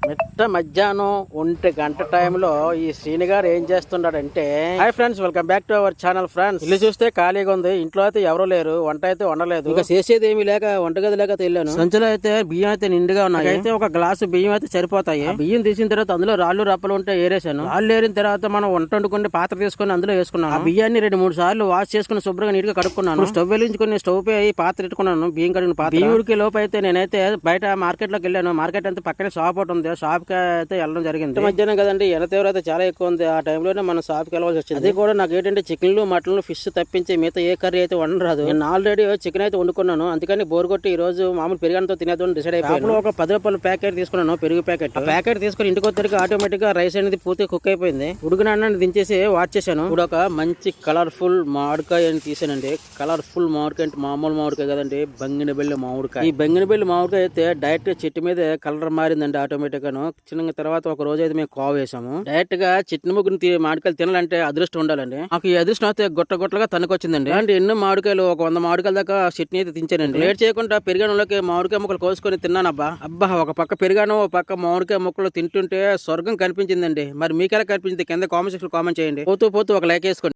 మిట్ట మధ్యాహ్నం 1 గంట టైంలో ఈ శ్రీని గారు ఏం చేస్తున్నాడంటే, hi friends, welcome back to our channel. Friends, ఇల్లు చూస్తే ఖాళీగా ఉంది, ఇంట్లో అయితే ఎవరు లేరు, వంట అయితే వండలేదు, ఇంకా చేసేది ఏమీ లేక వంటగది లేక వెళ్ళాను. సంచులో అయితే బియ్యం అయితే నిండుగా ఉన్నాయి. అయితే ఒక గ్లాసు బియ్యం అయితే సరిపోతాయి. బియ్యం తీసిన తర్వాత అందులో రాళ్ళు రప్పలు ఉంటే ఏరేసాను. రాళ్ళు ఏరిన తర్వాత మనం వంట వండుకుని పాత్ర తీసుకుని అందులో వేసుకున్నాను. ఆ బియ్యాన్ని 2-3 సార్లు వాష్ చేసుకుని శుభ్రంగా నీట్ గా కడుక్కున్నాను. స్టవ్ వెలిగించుకుని స్టవ్ పై పాత్ర పెట్టుకున్నాను. బియ్యం కడిగిన పాత్ర. బియ్యుడికి లోపు అయితే నేనైతే బయట మార్కెట్ లోకి వెళ్ళాను. మార్కెట్ అంతా పక్కనే షాప్ ఒకటి ఉంది, షాప్ కి అయితే వెళ్ళడం జరిగింది. మధ్యాహ్నం కదండి, ఎండ తీవ్రత చాలా ఎక్కువ ఉంది. ఆ టైంలోనే మనం షాప్ కి వెళ్ళవలసి వచ్చింది. అది కూడా నాకు ఏంటంటే చికెన్లు మటన్లు ఫిష్ తప్పించి మిగతా ఏ కర్రీ అయితే వండరాదు. నేను ఆల్రెడీ చికెన్ అయితే వండుకున్నాను, అందుకని బోర్ కొట్టి ఈ రోజు మామూలు పెరుగంతో తినేద్దామని డిసైడ్ అయిపోయాను. ఒక 10 రూపాయల ప్యాకెట్ తీసుకున్నాను, పెరుగు ప్యాకెట్. ప్యాకెట్ తీసుకుని ఇంటికి వచ్చరికి ఆటోమేటిక్ గా రైస్ అనేది పూర్తిగా కుక్ అయిపోయింది. ఉడుకునాన్ని దించేసి వాచ్ చేశాను. ఇప్పుడు ఒక మంచి కలర్ఫుల్ మామిడికాయ అని తీసానండి. కలర్ఫుల్ మామిడికాయ అంటే మామూలు మామిడికాయ కదండి, బంగినబెల్లి మామిడికాయ. ఈ బంగినబెల్లి మామిడికాయ అయితే డైరెక్ట్ చెట్టు మీద కలర్ మారిందండి ఆటోమేటిక్ గాను. చిన్న తర్వాత ఒక రోజు అయితే మేము కోవ వేసాము. డైరెక్ట్ గా చెట్టు ముగ్గురు మామిడికాయలు తినాలంటే అదృష్టం ఉండాలండి. నాకు ఈ అదృష్టం అయితే గొట్టగా తనకొచ్చిందండి. అంటే ఎన్నో మామిడికాయలు, ఒక 100 మామిడికాయల దాకా చెట్ని అయితే తించానండి. లేట్ చేయకుండా పెరిగానంలోకి మామిడికాయ ముక్కలు కోసుకొని తిన్నానబ్బా. అబ్బా, ఒక పక్క పెరిగాను, ఒక పక్క మామిడికాయ ముక్కలు తింటుంటే స్వర్గం కనిపించిందండి. మరి మీకెలా కనిపించింది కింద కామెంట్ సెక్షన్ కామెంట్ చేయండి. పోతూ ఒక లైక్ వేసుకోండి.